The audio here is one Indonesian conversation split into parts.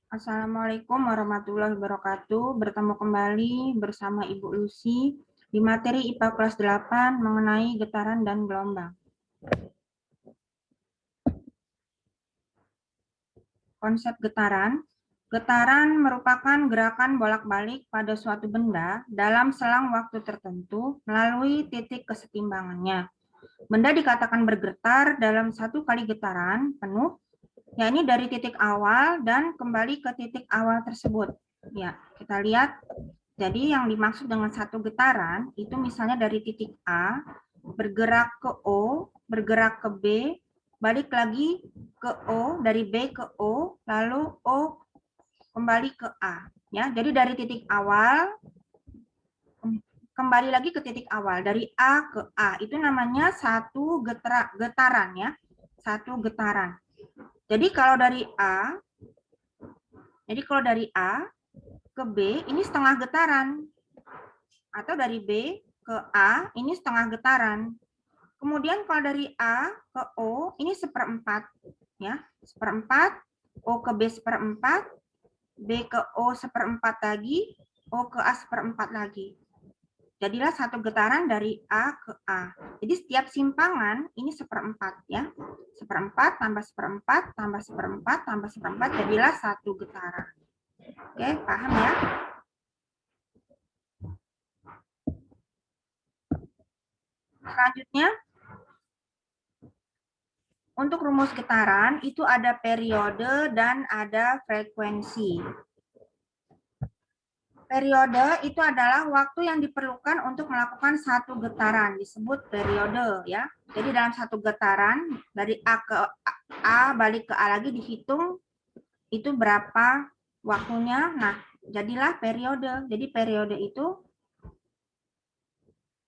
Assalamualaikum warahmatullahi wabarakatuh. Bertemu kembali bersama Ibu Lucy di materi IPA kelas 8 mengenai getaran dan gelombang. Konsep getaran. Getaran merupakan gerakan bolak-balik pada suatu benda dalam selang waktu tertentu melalui titik kesetimbangannya. Benda dikatakan bergetar dalam satu kali getaran penuh, yakni dari titik awal dan kembali ke titik awal tersebut. Ya, kita lihat. Jadi yang dimaksud dengan satu getaran itu misalnya dari titik A bergerak ke O, bergerak ke B, balik lagi ke O, dari B ke O, lalu O kembali ke A. Ya, jadi dari titik awal kembali lagi ke titik awal, dari A ke A. Itu namanya satu getaran ya. Satu getaran. Jadi kalau dari A ke B ini setengah getaran. Atau dari B ke A ini setengah getaran. Kemudian kalau dari A ke O ini seperempat, ya, seperempat. O ke B seperempat, B ke O seperempat lagi, O ke A seperempat lagi. Jadilah satu getaran dari A ke A. Jadi setiap simpangan ini seperempat, ya, seperempat tambah seperempat tambah seperempat tambah seperempat, jadilah satu getaran. Oke, paham ya? Selanjutnya, untuk rumus getaran itu ada periode dan ada frekuensi. Periode itu adalah waktu yang diperlukan untuk melakukan satu getaran, disebut periode ya. Jadi dalam satu getaran dari A ke A balik ke A lagi dihitung itu berapa waktunya. Nah, jadilah periode. Jadi periode itu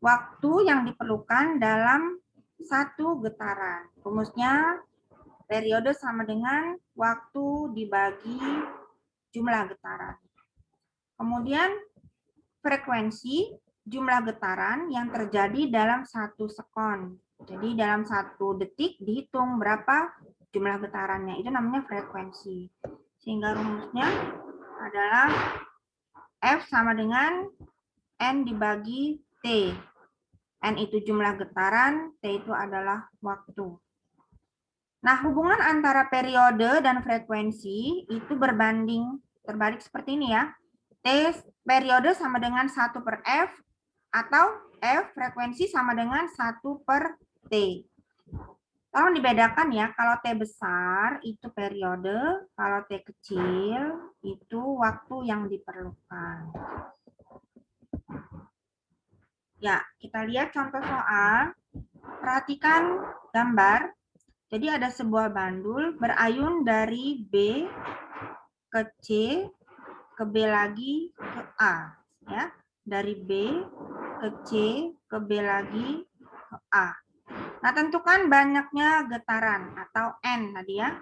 waktu yang diperlukan dalam satu getaran. Rumusnya periode sama dengan waktu dibagi jumlah getaran. Kemudian frekuensi jumlah getaran yang terjadi dalam satu sekon. Jadi dalam satu detik dihitung berapa jumlah getarannya. Itu namanya frekuensi. Sehingga rumusnya adalah F sama dengan N dibagi T. N itu jumlah getaran, T itu adalah waktu. Nah, hubungan antara periode dan frekuensi itu terbalik seperti ini ya. T periode sama dengan 1 per F, atau F frekuensi sama dengan 1 per T. Tolong dibedakan ya, kalau T besar itu periode, kalau T kecil itu waktu yang diperlukan. Ya, kita lihat contoh soal. Perhatikan gambar. Jadi ada sebuah bandul berayun dari B ke C, ke B lagi ke A, ya. Dari B ke C, ke B lagi ke A. Nah, tentukan banyaknya getaran atau N tadi ya.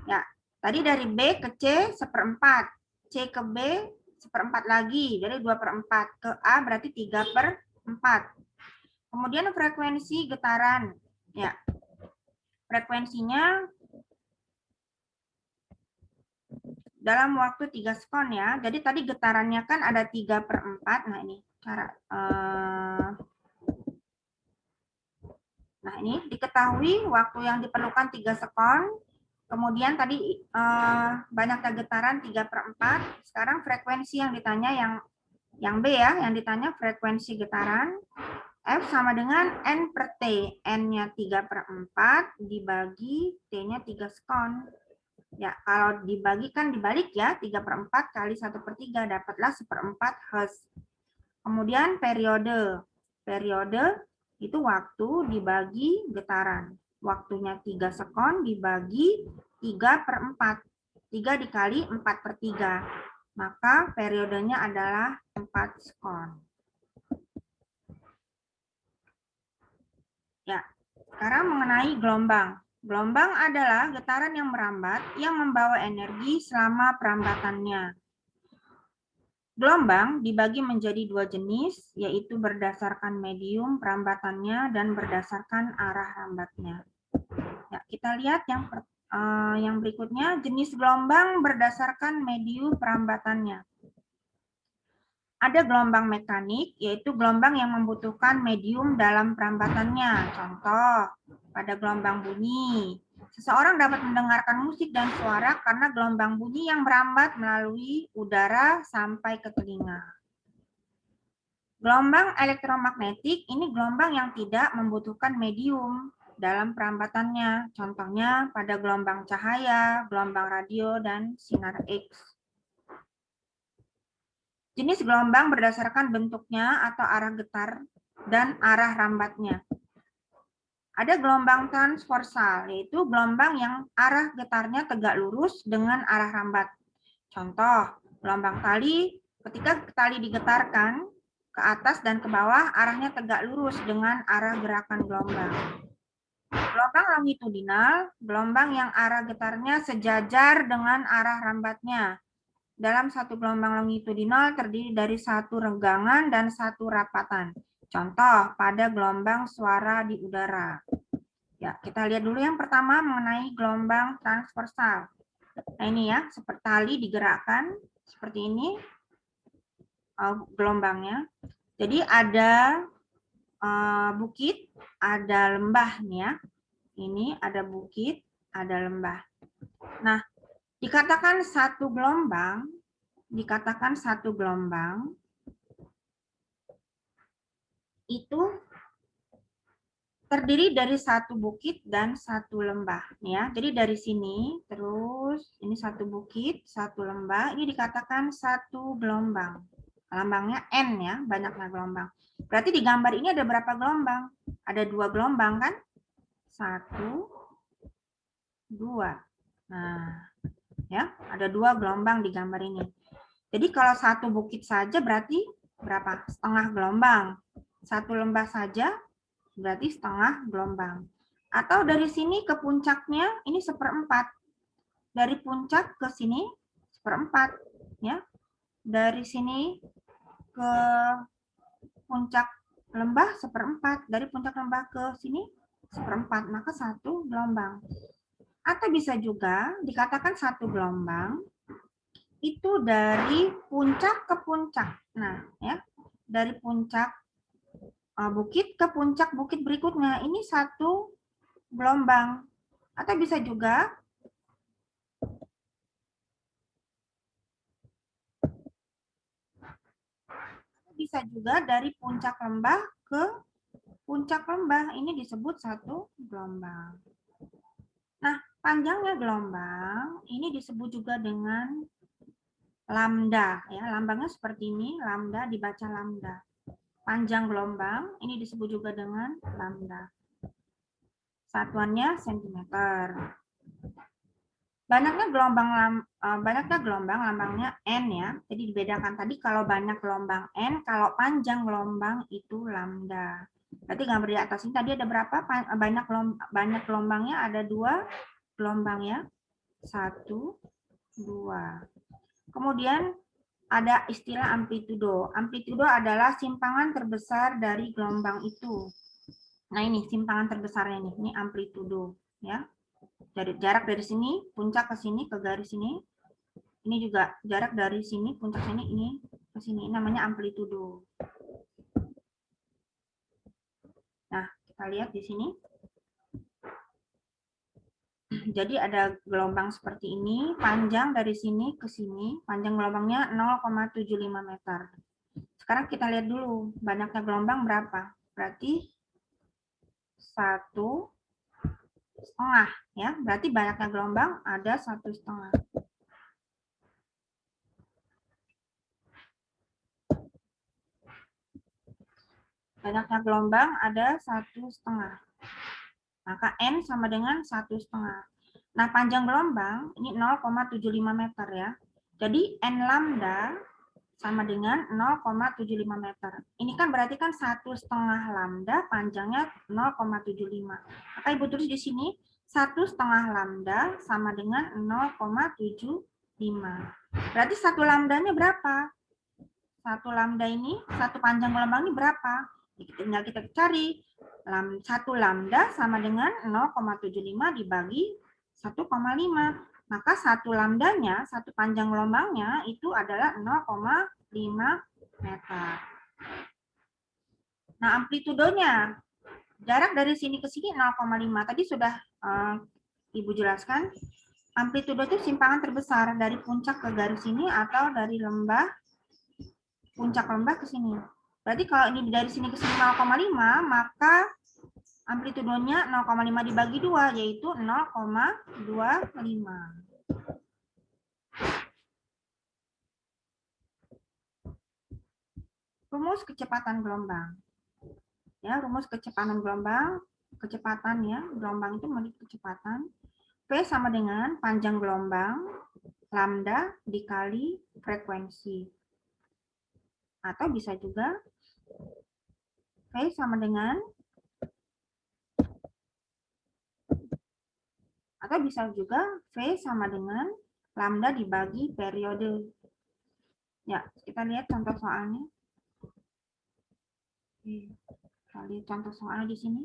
Ya, tadi dari B ke C seperempat, C ke B seperempat lagi, jadi 2 per 4, ke A berarti 3 per 4. Kemudian frekuensi getaran, ya. Frekuensinya dalam waktu 3 sekon ya. Jadi tadi getarannya kan ada 3 per 4. Nah, ini cara. Nah, ini diketahui waktu yang diperlukan 3 sekon. Kemudian tadi banyaknya getaran 3 per 4. Sekarang frekuensi yang ditanya yang B ya, yang ditanya frekuensi getaran. F sama dengan N per T. N-nya 3 per 4 dibagi T-nya 3 sekon. Ya, kalau dibagi kan dibalik ya, 3 per 4 kali 1 per 3, dapatlah 1/4 Hz. Kemudian periode. Periode itu waktu dibagi getaran. Waktunya 3 sekon dibagi 3 per 4. 3 dikali 4 per 3. Maka periodenya adalah 4 sekon. Ya, sekarang mengenai gelombang. Gelombang adalah getaran yang merambat yang membawa energi selama perambatannya. Gelombang dibagi menjadi 2 jenis, yaitu berdasarkan medium perambatannya dan berdasarkan arah rambatnya. Ya, kita lihat Yang berikutnya, jenis gelombang berdasarkan medium perambatannya. Ada gelombang mekanik, yaitu gelombang yang membutuhkan medium dalam perambatannya. Contoh, pada gelombang bunyi, seseorang dapat mendengarkan musik dan suara karena gelombang bunyi yang merambat melalui udara sampai ke telinga. Gelombang elektromagnetik ini gelombang yang tidak membutuhkan medium dalam perambatannya. Contohnya pada gelombang cahaya, gelombang radio, dan sinar X. Jenis gelombang berdasarkan bentuknya atau arah getar dan arah rambatnya. Ada gelombang transversal, yaitu gelombang yang arah getarnya tegak lurus dengan arah rambat. Contoh, gelombang tali, ketika tali digetarkan ke atas dan ke bawah, arahnya tegak lurus dengan arah gerakan gelombang. Gelombang longitudinal, gelombang yang arah getarnya sejajar dengan arah rambatnya. Dalam satu gelombang longitudinal terdiri dari satu renggangan dan satu rapatan. Contoh, pada gelombang suara di udara. Ya, kita lihat dulu yang pertama mengenai gelombang transversal. Nah, ini ya, seperti tali digerakkan seperti ini gelombangnya. Jadi ada bukit, ada lembah nih ya. Ini ada bukit, ada lembah. Nah, dikatakan satu gelombang itu terdiri dari satu bukit dan satu lembah ya. Jadi dari sini terus ini satu bukit, satu lembah, ini dikatakan satu gelombang. Lambangnya N ya, banyaknya gelombang. Berarti di gambar ini ada berapa gelombang? Ada 2 gelombang kan? 1, 2. Nah, ya, ada 2 gelombang di gambar ini. Jadi kalau satu bukit saja berarti berapa? Setengah gelombang. Satu lembah saja berarti setengah gelombang. Atau dari sini ke puncaknya ini 1/4. Dari puncak ke sini 1/4 ya. Dari sini ke puncak lembah 1/4. Dari puncak lembah ke sini 1/4, maka satu gelombang. Atau bisa juga dikatakan satu gelombang itu dari puncak ke puncak. Nah, ya, dari puncak bukit ke puncak bukit berikutnya ini satu gelombang. Atau bisa juga dari puncak lembah ke puncak lembah. Ini disebut satu gelombang. Nah, panjangnya gelombang ini disebut juga dengan lambda ya. Lambangnya seperti ini, lambda dibaca lambda. Panjang gelombang ini disebut juga dengan lambda. Satuannya sentimeter. Banyaknya gelombang lambangnya N ya. Jadi dibedakan tadi kalau banyak gelombang N, kalau panjang gelombang itu lambda. Berarti gambar di atas ini tadi ada berapa? Banyak gelombangnya ada 2 gelombang ya. 1, 2. Kemudian ada istilah amplitudo. Amplitudo adalah simpangan terbesar dari gelombang itu. Nah, ini simpangan terbesarnya nih. Ini amplitudo ya. Dari jarak dari sini puncak ke sini ke garis ini. Ini juga jarak dari sini puncak sini ini ke sini. Ini namanya amplitudo. Nah, kita lihat di sini. Jadi ada gelombang seperti ini, panjang dari sini ke sini, panjang gelombangnya 0,75 meter. Sekarang kita lihat dulu, banyaknya gelombang berapa? Berarti 1,5 ya. Berarti banyaknya gelombang ada 1,5. Banyaknya gelombang ada 1,5. Maka N sama dengan 1,5. Nah, panjang gelombang ini 0,75 meter ya. Jadi N lambda sama dengan 0,75 meter. Ini kan berarti kan 1,5 lambda panjangnya 0,75. Maka Ibu tulis di sini 1,5 lambda sama dengan 0,75. Berarti 1 lambdanya berapa? 1 lambda ini, 1 panjang gelombang ini berapa? Tinggal kita cari. 1 lambda sama dengan 0,75 dibagi 1,5. Maka satu lambdanya, satu panjang gelombangnya itu adalah 0,5 meter. Nah, amplitudonya, jarak dari sini ke sini 0,5. Tadi sudah Ibu jelaskan. Amplitudo itu simpangan terbesar dari puncak ke garis ini atau dari puncak lembah ke sini. Berarti kalau ini dari sini ke sini 0,5, maka amplitudonya 0,5 dibagi 2, yaitu 0,25. Rumus kecepatan gelombang. Ya, rumus kecepatan gelombang, kecepatan ya, gelombang itu memiliki kecepatan. V sama dengan panjang gelombang, lambda dikali frekuensi. Atau bisa juga V sama dengan, atau bisa juga V sama dengan lambda dibagi periode. Ya, kita lihat contoh soalnya. Kita lihat contoh soalnya di sini.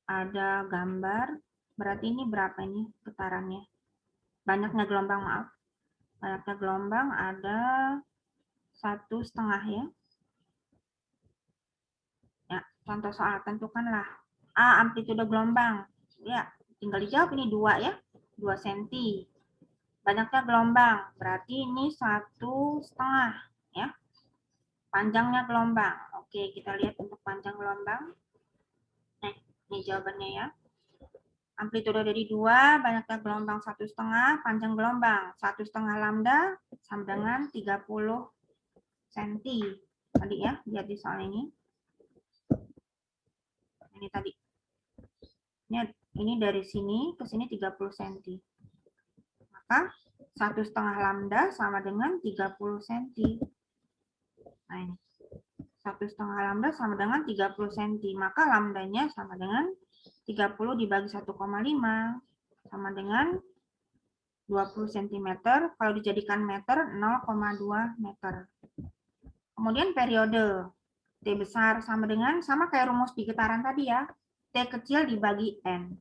Ada gambar, berarti ini berapa ini getarannya? Banyaknya gelombang, maaf. Banyaknya gelombang ada 1,5 ya. Ya, contoh soal, tentukanlah A amplitudo gelombang. Ya, tinggal dijawab ini 2 ya. 2 cm. Banyaknya gelombang, berarti ini 1,5 ya. Panjangnya gelombang. Oke, kita lihat untuk panjang gelombang. Nah, ini jawabannya ya. Amplitudo dari 2, banyaknya gelombang 1,5, panjang gelombang 1,5 lambda sama dengan 30 cm. Tadi ya, lihat di soal ini. Ini tadi. Ini dari sini ke sini 30 cm. Maka 1,5 lambda sama dengan 30 cm. Nah ini. 1,5 lambda sama dengan 30 cm. Maka lambdanya sama dengan 30 dibagi 1,5 sama dengan 20 cm. Kalau dijadikan meter, 0,2 meter. Kemudian periode. T besar sama dengan, sama kayak rumus di getaran tadi ya. T kecil dibagi N.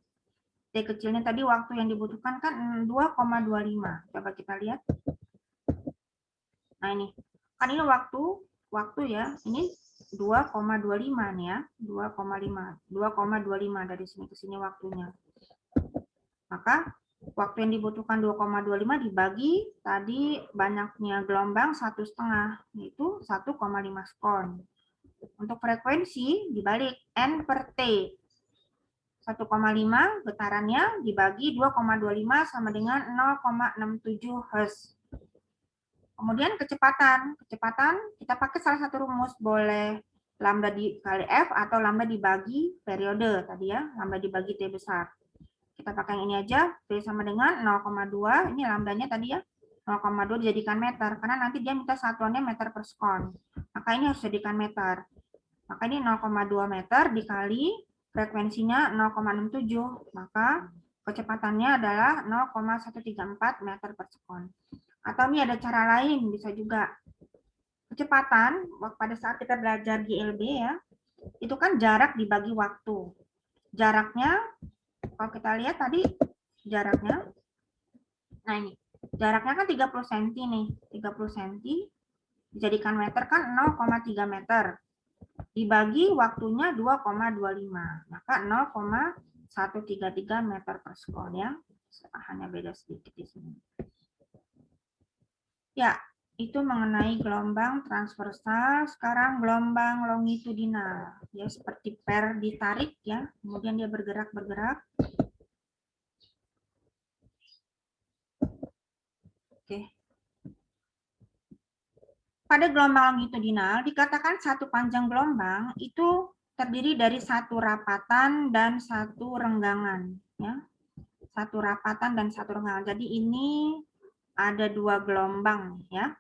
T kecilnya tadi waktu yang dibutuhkan kan 2,25. Coba kita lihat. Nah ini. Kan ini waktu ya. Ini 2,25 nih ya. 2,5. 2,25 dari sini ke sini waktunya. Maka waktu yang dibutuhkan 2,25 dibagi tadi banyaknya gelombang 1,5, yaitu 1,5 sekon. Untuk frekuensi dibalik N per T. 1,5 getarannya dibagi 2,25 sama dengan 0,67 Hz. Kemudian kecepatan. Kecepatan kita pakai salah satu rumus, boleh lambda dikali F atau lambda dibagi periode tadi ya, lambda dibagi T besar. Kita pakai yang ini aja, V sama dengan 0,2, ini lambdanya tadi ya, 0,2 dijadikan meter, karena nanti dia minta satuannya meter per sekon. Maka ini harus dijadikan meter. Maka ini 0,2 meter dikali frekuensinya 0,67, maka kecepatannya adalah 0,134 meter per sekon. Atau ini ada cara lain, bisa juga. Kecepatan, pada saat kita belajar GLB ya, itu kan jarak dibagi waktu. Jaraknya, kalau kita lihat tadi jaraknya, nah ini, jaraknya kan 30 cm nih, 30 cm, dijadikan meter kan 0,3 meter. Dibagi waktunya 2,25, maka 0,133 meter per sekon ya. Hanya beda sedikit di sini. Ya, itu mengenai gelombang transversal. Sekarang gelombang longitudinal. Ya, seperti per ditarik ya, kemudian dia bergerak-bergerak. Oke. Pada gelombang longitudinal dikatakan satu panjang gelombang itu terdiri dari satu rapatan dan satu renggangan ya. Satu rapatan dan satu renggangan. Jadi ini ada 2 gelombang ya.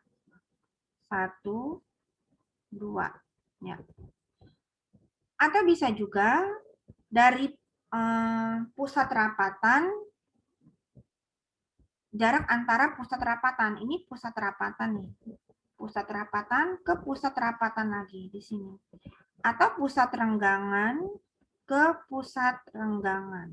1 2 ya. Atau bisa juga dari pusat rapatan, jarak antara pusat rapatan. Ini pusat rapatan nih. Pusat rapatan ke pusat rapatan lagi di sini. Atau pusat renggangan ke pusat renggangan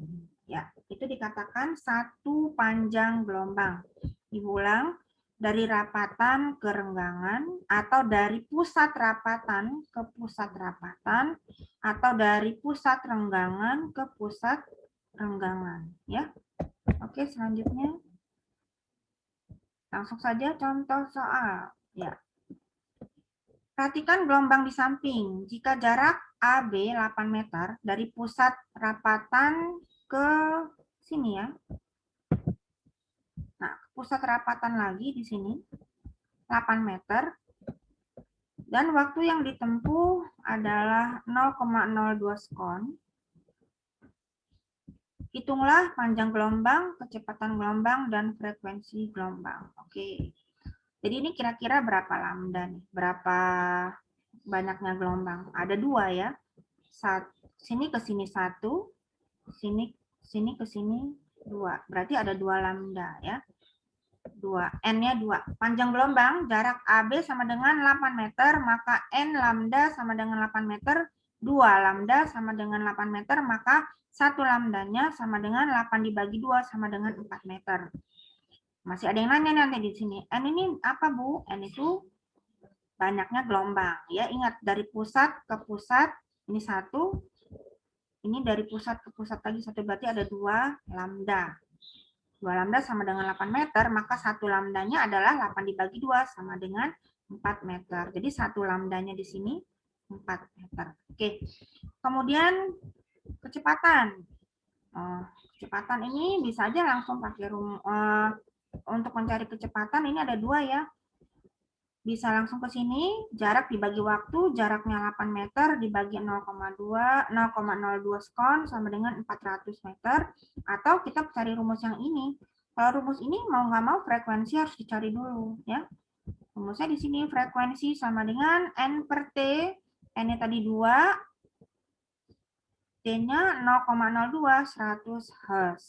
Ya, itu dikatakan satu panjang gelombang. Diulang, dari rapatan ke renggangan, atau dari pusat rapatan ke pusat rapatan, atau dari pusat renggangan ke pusat renggangan. Ya, oke, selanjutnya langsung saja contoh soal. Ya, perhatikan gelombang di samping. Jika jarak AB 8 meter dari pusat rapatan ke sini ya. Nah, pusat rapatan lagi di sini 8 meter dan waktu yang ditempuh adalah 0,02 sekon. Hitunglah panjang gelombang, kecepatan gelombang, dan frekuensi gelombang. Oke. Jadi ini kira-kira berapa lambda nih? Berapa banyaknya gelombang? Ada dua ya. Sini ke sini satu, sini ke sini dua. Berarti ada dua lambda ya. 2, N-nya 2. Panjang gelombang, jarak AB sama dengan 8 meter, maka N lambda sama dengan 8 meter, 2 lambda sama dengan 8 meter, maka 1 lambdanya sama dengan 8 dibagi 2 sama dengan 4 meter. Masih ada yang nanya nanti di sini. N ini apa, Bu? N itu banyaknya gelombang. Ya, ingat dari pusat ke pusat, ini 1. Ini dari pusat ke pusat lagi 1, berarti ada 2 lambda. 2 lambda sama dengan 8 meter, maka 1 lambdanya adalah 8 dibagi 2 sama dengan 4 meter. Jadi 1 lambdanya di sini 4 meter. Oke. Kemudian kecepatan. Kecepatan ini bisa aja langsung pakai untuk mencari kecepatan ini ada 2 ya. Bisa langsung ke sini, jarak dibagi waktu, jaraknya 8 meter dibagi 0,02 sekon sama dengan 400 meter, atau kita cari rumus yang ini. Kalau rumus ini mau nggak mau frekuensi harus dicari dulu ya. Rumusnya di sini frekuensi sama dengan N per T, N-nya tadi 2, T-nya 0,02, 100 Hz.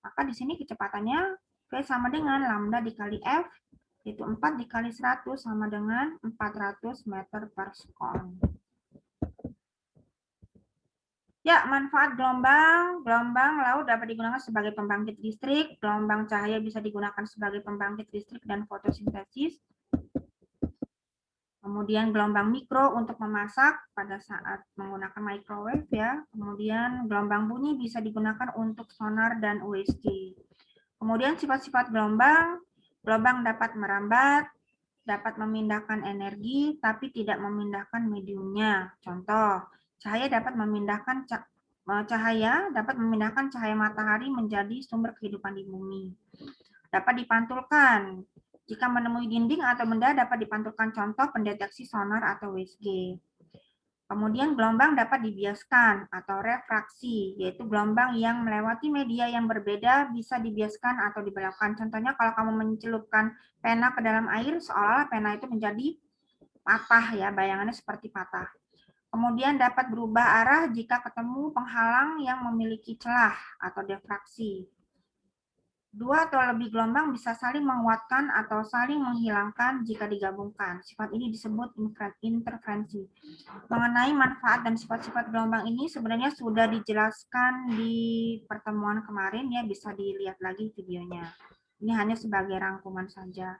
Maka di sini kecepatannya V sama dengan lambda dikali F, itu 4 dikali 100 sama dengan 400 meter per sekon. Ya, manfaat gelombang. Gelombang laut dapat digunakan sebagai pembangkit listrik. Gelombang cahaya bisa digunakan sebagai pembangkit listrik dan fotosintesis. Kemudian gelombang mikro untuk memasak pada saat menggunakan microwave ya. Kemudian gelombang bunyi bisa digunakan untuk sonar dan USG. Kemudian sifat-sifat gelombang. Gelombang dapat merambat, dapat memindahkan energi, tapi tidak memindahkan mediumnya. Contoh, cahaya dapat memindahkan cahaya matahari menjadi sumber kehidupan di bumi. Dapat dipantulkan. Jika menemui dinding atau benda dapat dipantulkan, contoh pendeteksi sonar atau USG. Kemudian gelombang dapat dibiaskan atau refraksi, yaitu gelombang yang melewati media yang berbeda bisa dibiaskan atau dibelokkan. Contohnya kalau kamu mencelupkan pena ke dalam air, seolah-olah pena itu menjadi patah ya, bayangannya seperti patah. Kemudian dapat berubah arah jika ketemu penghalang yang memiliki celah atau diffraksi. 2 atau lebih gelombang bisa saling menguatkan atau saling menghilangkan jika digabungkan. Sifat ini disebut interferensi. Mengenai manfaat dan sifat-sifat gelombang ini sebenarnya sudah dijelaskan di pertemuan kemarin ya, bisa dilihat lagi videonya. Ini hanya sebagai rangkuman saja.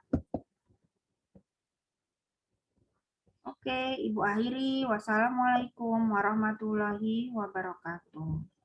Oke, Ibu akhiri. Wassalamualaikum warahmatullahi wabarakatuh.